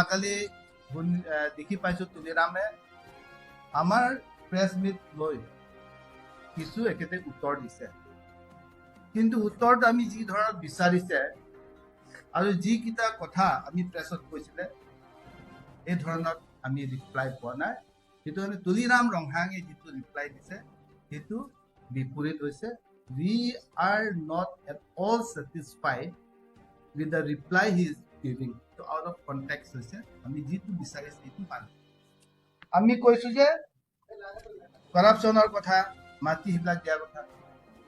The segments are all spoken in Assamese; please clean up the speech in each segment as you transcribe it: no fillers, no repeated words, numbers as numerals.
যোৱাকালি দেখি পাইছোঁ তুলিৰামে আমাৰ প্ৰেছ মিট লৈ কিছু একেতে উত্তৰ দিছে, কিন্তু উত্তৰটো আমি যি ধৰণত বিচাৰিছে আৰু যিকেইটা কথা আমি প্ৰেছত কৈছিলে এই ধৰণত আমি ৰিপ্লাই পোৱা নাই। সেইটো মানে তুলিৰাম ৰংহাঙে যিটো ৰিপ্লাই দিছে সেইটো বিপৰীত হৈছে। We are not at all satisfied with the reply he is giving. So out of context হৈছে, আমি যিটো বিচাৰিছে সেইটো পালোঁ। আমি কৈছোঁ যে কৰাপশ্যনৰ কথা, মাটি সেইবিলাক দিয়াৰ কথা,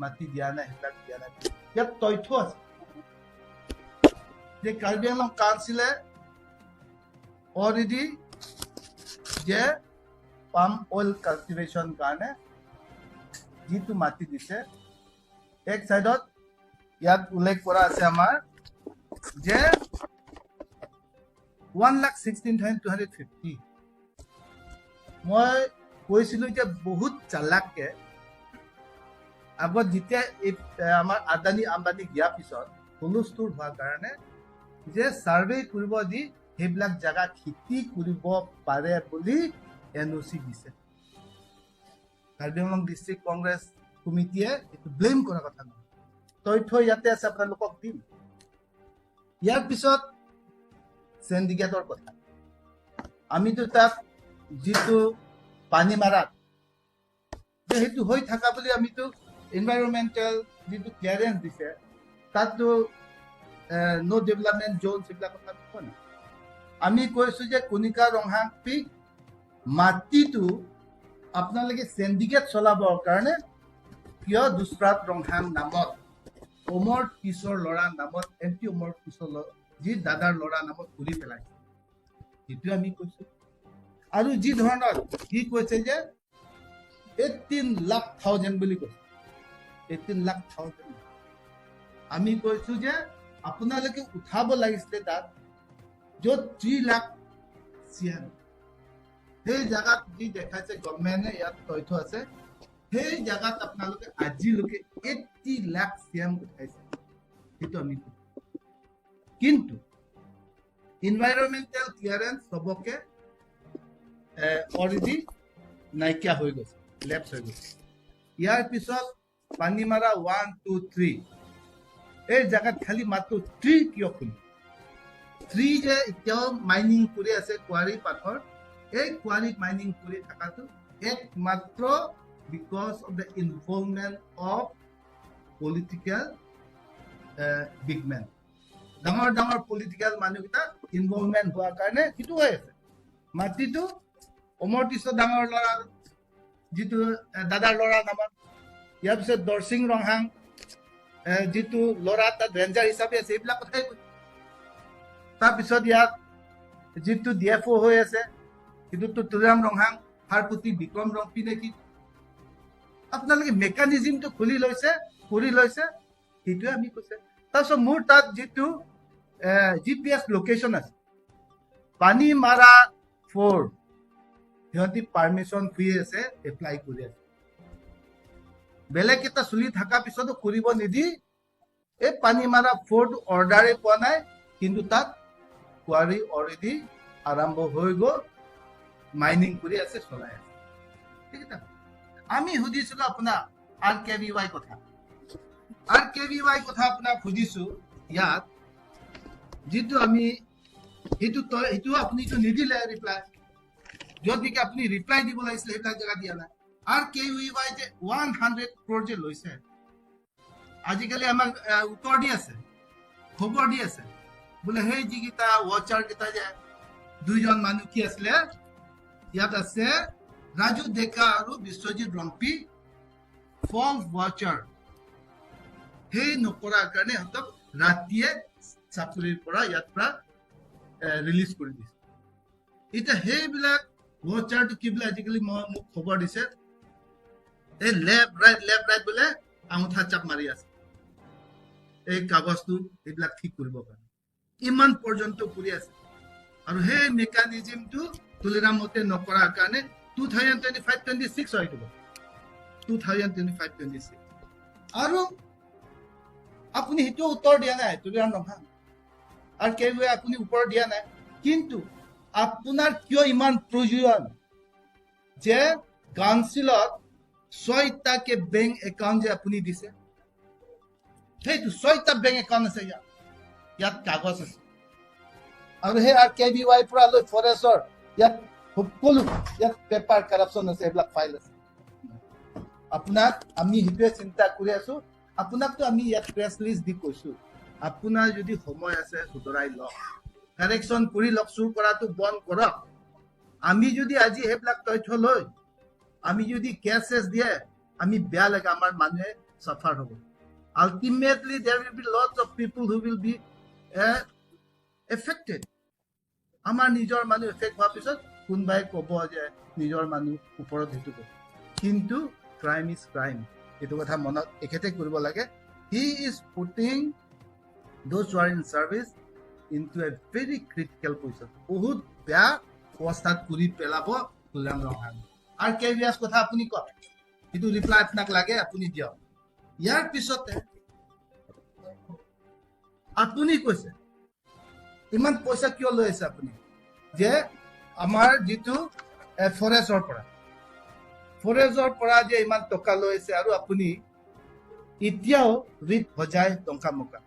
মাটি দিয়া নাই, সেইবিলাক দিয়া নাই। ইয়াত তথ্য আছে যে কাৰ্বি আংলং কাউন্সিলে অলৰেডি যে পাম অইল কাল্টিভেশ্যন কাৰণে যিটো মাটি দিছে, এক চাইডত ইয়াত উল্লেখ কৰা আছে আমাৰ যে 1,16,250। মই কৈছিলোঁ যে বহুত চালাককে আগত যেতিয়া আমাৰ আদানী আম্বানী দিয়াৰ পিছত হুলস্থুল হোৱাৰ কাৰণে যে ছাৰ্ভে কৰিব দি সেইবিলাক জেগা খেতি কৰিব পাৰে বুলি NOC দিছে। কাৰ্বি আংলং ডিষ্ট্ৰিক্ট কংগ্ৰেছ কমিটিয়ে এইটো ব্লেম কৰাৰ কথা নহয়, তথ্য ইয়াতে আছে, আপোনালোকক দিম। ইয়াৰ পিছত চেণ্ডিকেটৰ কথা, আমিতো তাত যিটো পানী মাৰাত যে সেইটো হৈ থকা বুলি আমিতো এনভাইৰনমেণ্টেল যিটো ক্লিয়াৰেঞ্চ দিছে তাততো নো ডেভেলপমেণ্ট জ'ন সেইবিলাক কথা কোৱা নাই। আমি কৈছোঁ যে কণিকা ৰংহাং পিক মাটিটো আপোনালোকে চেণ্ডিকেট চলাবৰ কাৰণে কিয় দুষ্প্ৰাত ৰংহাং নামত অমৰ কিশোৰ ল'ৰা নামত MP অমৰ কিশোৰ যি দাদাৰ ল'ৰা নামত কৰি পেলাইছে সেইটো আমি কৈছোঁ। আৰু যি ধৰণৰ সি কৈছে যে 18,00,000 বুলি কৈছে, 18,00,000 আমি কৈছোঁ যে আপোনালোকে উঠাব লাগিছিলে তাত য'ত 3,00,000 CM সেই জেগাত যি দেখাইছে গভৰ্ণমেণ্টে, ইয়াত তথ্য আছে, সেই জেগাত আপোনালোকে আজিলৈকে 80,00,000 CM উঠাইছে সেইটো আমি কৈছোঁ। কিন্তু এনভাইৰনমেণ্টেল ক্লিয়াৰেঞ্চ চবকে অলৰেডি নাইকিয়া হৈ গৈছে, লেপছ হৈ গৈছে। ইয়াৰ পিছত পানীমাৰা 1, 2, 3 এই জেগাত খালি মাত্ৰ 3 কিয় খুলি 3 যে এতিয়াও মাইনিং কৰি আছে কোৱাৰী পাথৰ, এই কোৱাৰীত মাইনিং কৰি থকাটো একমাত্ৰ because of the involvement of political big men, ডাঙৰ ডাঙৰ পলিটিকেল মানুহকেইটা ইনভলভমেণ্ট হোৱাৰ কাৰণে সেইটো হৈ আছে। মাটিটো অমৰ কিশোৰ ডাঙৰ ল'ৰা যিটো দাদাৰ ল'ৰা নামত, ইয়াৰ পিছত দৰসিং ৰংহাং যিটো ল'ৰা তাত ৰেঞ্জাৰ হিচাপে আছে, এইবিলাক কথাই কৈছে। তাৰপিছত ইয়াত যিটো DFO হৈ আছে সেইটোতো তুলিৰাম ৰংহাং, হাৰপুতি বিক্ৰম ৰংপি নেকি, আপোনালোকে মেকানিজিমটো খুলি লৈছে কৰি লৈছে, সেইটোৱে আমি কৈছে। তাৰপিছত মোৰ তাত যিটো GPS লোকেশ্যন আছে, পানী মাৰা 4 সিহঁতি পাৰ্মিশ্যন ফ্ৰী আছে, এপ্লাই কৰি আছে, বেলেগ এটা চলি থকাৰ পিছতো কৰিব নিদি এই পানী মাৰা 4টো অৰ্ডাৰে পোৱা নাই, কিন্তু তাত কোৱাৰী অলৰেডি আৰম্ভ হৈ গ'ল, মাইনিং কৰি আছে, চলাই আছে। ঠিক আছে, আমি সুধিছিলোঁ আপোনাক RKVY কথা, RKVY কথা আপোনাক সুধিছোঁ। ইয়াত যিটো আমি সেইটো আপুনিতো নিদিলে ৰিপ্লাই, য'ত নেকি আপুনি ৰিপ্লাই দিব লাগিছিলে সেইবিলাক জেগা দিয়া নাই। RKVY যে 100 crore যে লৈছে, আজিকালি আমাক উত্তৰ দি আছে, খবৰ দি আছে বোলে সেই যিকেইটা ৱাচাৰ কেইটা যে 2জন মানুহ কি আছিলে, ইয়াত আছে ৰাজু ডেকা আৰু বিশ্বজিৎ ৰংপি, ফলছ ৱাচাৰ, সেই নকৰাৰ কাৰণে সিহঁতক ৰাতিয়ে চাকৰিৰ পৰা ইয়াৰ পৰা ৰিলিজ কৰি দিছে। এতিয়া সেইবিলাক ৱাচাৰটো কি বোলে আজিকালি মোক খবৰ দিছে, এই লেফ্ট ৰাইট বোলে আঙুঠা চাপ মাৰি আছে এই কাগজটো এইবিলাক ঠিক কৰিব কাৰণে, ইমান পৰ্যন্ত কৰি আছে। আৰু সেই মেকানিজিমটো তুলিৰামতে নকৰাৰ কাৰণে 2025-26 হয়, 2025-26 আৰু আপুনি সেইটো উত্তৰ দিয়া নাই তুলিৰাম ৰংহাং, RKVY আপুনি উত্তৰ দিয়া নাই। কিন্তু আপোনাৰ কিয় ইমান প্ৰয়োজন যে কাউন্সিলত 6টাকে বেংক একাউণ্ট যে আপুনি দিছে সেইটো 6টা বেংক একাউণ্ট আছে ইয়াত কাগজ আছে আৰু সেই RKBY পৰা লৈ ফৰেষ্টৰ ইয়াত সকলো ইয়াত পেপাৰ কাৰাপশ্যন আছে এইবিলাক ফাইল আছে আপোনাক আমি সেইটোৱে চিন্তা কৰি আছো আপোনাকতো আমি ইয়াত প্ৰেছ লিষ্ট দি কৈছো আপোনাৰ যদি সময় আছে সুধৰাই লওক কাৰেকশ্যন কৰি লওক চুৰ কৰাটো বন্ধ কৰক আমি যদি আজি সেইবিলাক তথ্য লৈ আমি যদি কেছ দিয়ে আমি বেয়া লাগে আমাৰ মানুহে চাফাৰ হ'ব ultimately there will be lots of people who will be affected আমাৰ নিজৰ মানুহ এফেক্ট হোৱাৰ পিছত কোনবাই ক'ব যে নিজৰ মানুহ ওপৰত সেইটো কিন্তু crime is crime এইটো কথা মনত একেতে কৰিব লাগে he is putting those who are in service into a very critical position বহুত বেয়া অৱস্থাত কৰি পেলাব তুলিৰাম ৰহাং আৰু কেভিএছ কথা আপুনি কওক এইটো ৰিপ্লাই আপোনাক লাগে আপুনি দিয়ক ইয়াৰ পিছতে আপুনি কৈছে ইমান পইচা কিয় লৈ আছে আপুনি যে আমাৰ যিটো ফৰেষ্টৰ পৰা যে ইমান টকা লৈ আছে আৰু আপুনি এতিয়াও ৰিট ভজাই টଙ୍କା মকা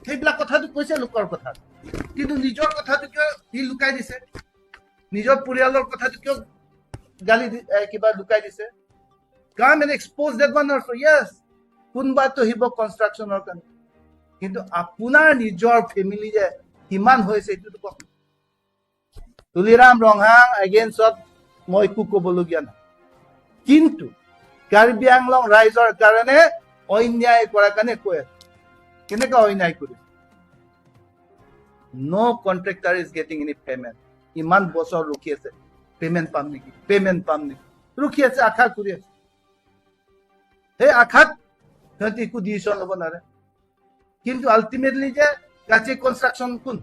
সেইবিলাক কথাটো কৈছে লোকৰ কথা কিন্তু নিজৰ কথাটো কিয় সি লুকাই দিছে নিজৰ পৰিয়ালৰ কথাটো কিয় গালি কিবা লুকাই দিছে come and expose that one also yes কোনবা তো হিব কনস্ট্ৰাকচনৰ কাৰণে কিন্তু আপোনাৰ নিজৰ ফেমিলি যে কিমান হৈছে এইটো কওক তুলিৰাম ৰহাং এগেইনষ্টত মই একো ক'বলগীয়া নাই কিন্তু কাৰ্বি আংলং ৰাইজৰ কাৰণে অন্যায় কৰাৰ কাৰণে কৈ আছে কেনেকৈ অন্যায় কৰিছে no contractor is getting any payment ইমান বছৰ ৰখি আছে পেমেন্ট পাম নেকি ৰখি আছে আশা কৰি আছে সেই আশাত সিহঁতে একো ডিচিশ্যন ল'ব নোৱাৰে কিন্তু আল্টিমেটলি যে কাছে কনষ্ট্ৰাকশ্যন কোন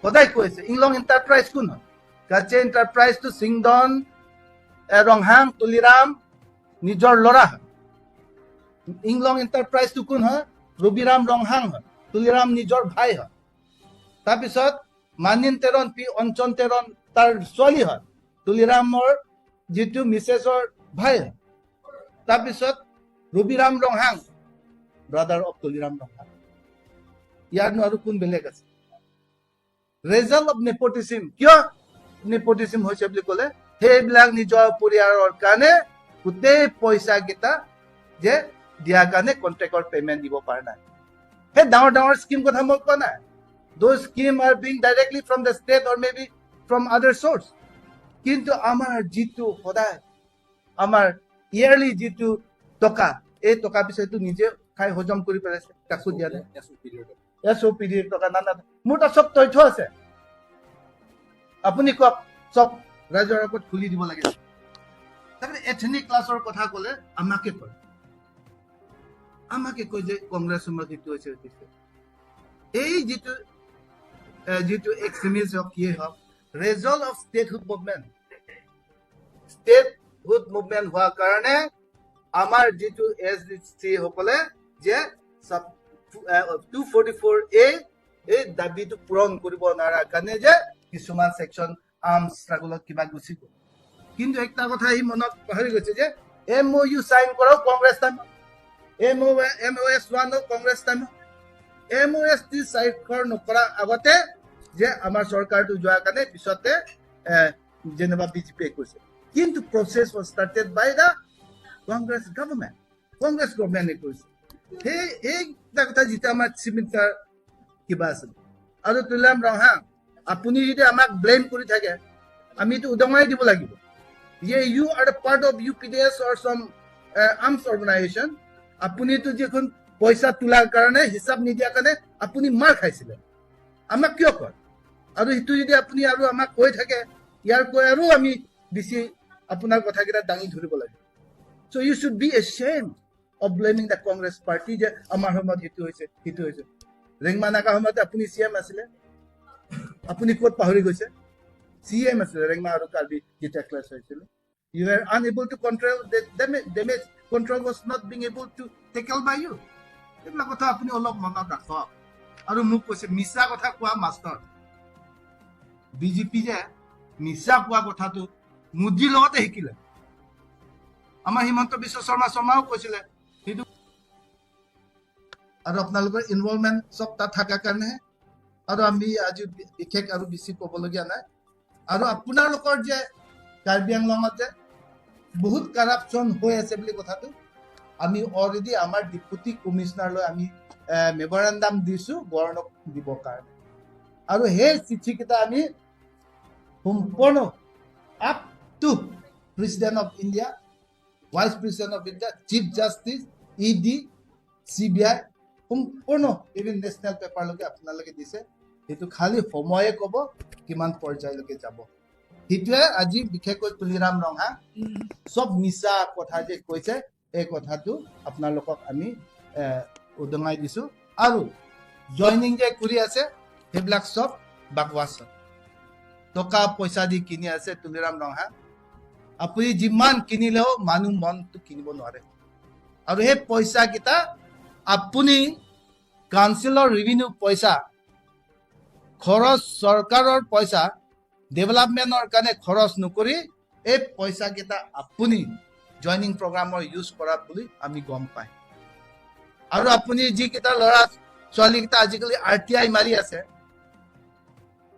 সদায় কৈছে ইংলং এণ্টাৰপ্ৰাইজ কোন হয় কাছে এণ্টাৰপ্ৰাইজটো সিংডন ৰংহাং তুলিৰাম নিজৰ ল'ৰা হয় ইংলং এণ্টাৰপ্ৰাইজটো কোন হয় ৰবিৰাম ৰংহাং হয় তুলিৰাম নিজৰ ভাই হয় তাৰপিছত মানিন তেৰণ পি অঞ্চন তেৰণ তাৰ ছোৱালী হয় তুলিৰামৰ যিটো মিছেছৰ ভাই হয় তাৰপিছত ৰবিৰাম ৰংহাং ব্ৰাদাৰ অফ তুলিৰাম ৰংহাং ইয়াৰ আৰু কোন বেলেগ আছে ৰেজাল্ট অফ নেপোটিজিম কিয় নেপোটিজিম হৈছে বুলি ক'লে সেইবিলাক নিজৰ পৰিয়ালৰ কাৰণে গোটেই পইচা কেইটা যে দিয়াৰ কাৰণে কণ্ট্ৰেক্টৰ পেমেণ্ট দিব পৰা নাই সেই ডাঙৰ স্কিম কথা মই কোৱা নাই those schemes are being directly from the state or maybe from other source কিন্তু আমাৰ যিটো সদায় আমাৰ ইয়াৰলি যিটো টকা এই টকা পিছতো নিজে খাই হজম কৰি পেলাইছে কাকো দিয়া নাই SOPD টকা না মোৰ তাত চব তথ্য আছে আপুনি কওক চব ৰাইজৰ আগত খুলি দিব লাগে তাৰমানে এথনিক ক্লাছৰ কথা ক'লে আমাকে কয় যে কংগ্ৰেছ সময়ত যিটো হৈছে এই যিটো এক্সট্ৰিমিষ্ট হওক কিয়ে হওক ৰিজাল্ট অফ ষ্টেটহুড মুভমেণ্ট হোৱাৰ কাৰণে আমাৰ যিটো SDC সকলে যে 244A এই দাবীটো পূৰণ কৰিব নোৱাৰাৰ কাৰণে যে কিছুমান সেকশন আৰ্মছ ষ্ট্ৰাগলত কিবা গুচি গ'ল কিন্তু একটা কথা সি মনত পাহৰি গৈছে যে MOU সাইন কৰাও কংগ্ৰেছ টাইমত MOS 1 কংগ্ৰেছ টাইমত MOS সাইন নকৰা আগতে যে আমাৰ চৰকাৰটো যোৱাৰ কাৰণে পিছতে যেনেবা বিজেপি কৈছে কিন্তু process was started by the Congress government কৈছে এই কথা যেটা আমাৰ চিমিটাৰ কিবা আছে আৰু তুলিৰাম ৰহাং আপুনি যদি আমাক ব্লেম কৰি থাকে আমিতো উদঙাই দিব লাগিব যে you are a part of UPDS or some arms organization আপুনিতো যখন পইচা তোলাৰ কাৰণে হিচাপ নিদিয়াৰ কাৰণে আপুনি মাৰ খাইছিলে আমাক কিয় কয় আৰু ইটো যদি আপুনি আৰু আমাক কৈ থাকে ইয়াৰ কৈ আৰু আমি বেছি আপোনাৰ কথাকেইটা দাঙি ধৰিব লাগে so you should be ashamed of blaming the Congress party যে আমাৰ সময়ত হিটো হৈছে ৰেংমা নাকা সময়ত আপুনি CM আছিলে আপুনি ক'ত পাহৰি গৈছে CM আছিলে ৰেংমা আৰু কাৰ্বি যেটা ক্লাছ হৈছিল you were unable to control the damage control was not being able to tackle by you এইবিলাক কথা আপুনি অলপ মনত ৰাখক আৰু মোক কৈছে মিছা কথা কোৱা মাষ্টাৰ বিজেপি যে মিছা কোৱা কথাটো মোদীৰ লগতে শিকিলে আমাৰ হিমন্ত বিশ্ব শৰ্মাও কৈছিলে সেইটো আৰু আপোনালোকৰ ইনভলভমেণ্ট চব তাত থকাৰ কাৰণেহে আৰু আমি আজি বিশেষ আৰু বেছি ক'বলগীয়া নাই আৰু আপোনালোকৰ যে কাৰ্বি আংলঙত যে বহুত কাৰাপশ্যন হৈ আছে বুলি কথাটো আমি অলৰেডি আমাৰ ডেপুটি কমিশনাৰলৈ আমি মেমৰেণ্ডাম দিছোঁ গৱৰ্ণৰক দিবৰ কাৰণে আৰু সেই চিঠিকেইটা আমি সম্পূৰ্ণ up to president of India vice president of India chief justice ED CBI সম্পূৰ্ণ ইভেন নেশ্যনেল পেপাৰলৈকে আপোনালোকে দিছে সেইটো খালি সময়ে ক'ব কিমান পৰ্যায়লৈকে যাব সেইটোৱে আজি বিশেষকৈ তুলিৰাম ৰঙা চব মিছা কথা যে কৈছে এই কথাটো আপোনালোকক আমি উদঙাই দিছোঁ আৰু জইনিং যে কৰি আছে সেইবিলাক চব বাকৱাচ টকা পইচা দি কিনি আছে তুলিৰাম ৰঙা আপুনি যিমান কিনিলেও মানুহ মনটো কিনিব নোৱাৰে আৰু সেই পইচাকেইটা আপুনি কাউন্সিলৰ ৰেভিনিউ পইচা খৰচ চৰকাৰৰ পইচা ডেভেলপমেণ্টৰ কাৰণে খৰচ নকৰি এই পইচাকেইটা আপুনি জইনিং প্ৰগ্ৰামৰ ইউজ কৰা বুলি আমি গম পাই আৰু আপুনি যিকেইটা ল'ৰা ছোৱালীকেইটা আজিকালি RTI মাৰি আছে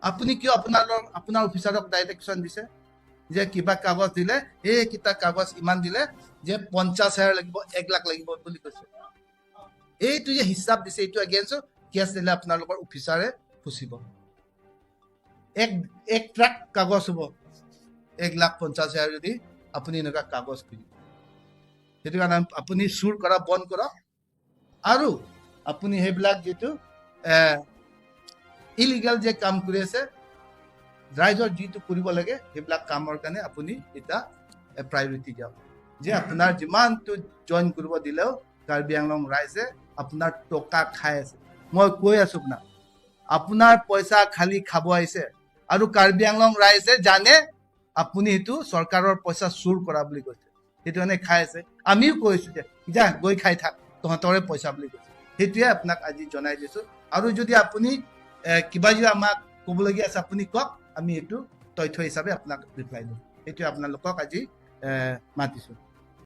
আপুনি কিয় আপোনাৰ অফিচাৰক ডাইৰেকশ্যন দিছে যে কিবা কাগজ দিলে এইকেইটা কাগজ ইমান দিলে যে 50,000 লাগিব 1 লাখ লাগিব বুলি কৈছে এইটো যে হিচাপ দিছে এইটো এগেইনষ্ট কেছ দিলে আপোনালোকৰ অফিচাৰে ফুচিব এক ট্ৰাক কাগজ হ'ব 1,50,000 যদি আপুনি এনেকুৱা কাগজ কিনিব সেইটো কাৰণে আপুনি চুৰ কৰা বন্ধ কৰক আৰু আপুনি সেইবিলাক যেটো ইলিগেল যে কাম কৰি আছে ৰাইজৰ যেটো কৰিব লাগে সেইবিলাক কামৰ কাৰণে আপুনি এটা প্ৰায়োৰিটি দিয়ক যে আপোনাৰ যিমানটো জইন কৰিব দিলেও কাৰ্বি আংলং ৰাইজে আপোনাৰ টকা খাই আছে মই কৈ আছো আপোনাৰ পইচা খালি খাব আহিছে আৰু কাৰ্বি আংলং ৰাইজে জানে আপুনি সেইটো চৰকাৰৰ পইচা চুৰ কৰা বুলি কৈছে সেইটো মানে খাই আছে আমিও কৈছো যে যা গৈ খাই থাক তহঁতৰে পইচা বুলি কৈছে সেইটোৱে আপোনাক আজি জনাই দিছো আৰু যদি আপুনি কিবা যদি আমাক ক'বলগীয়া আছে আপুনি কওক আমি এইটো তথ্য হিচাপে আপোনাক ৰিপ্লাই দিম এইটো আপোনালোকক আজি মাতিছো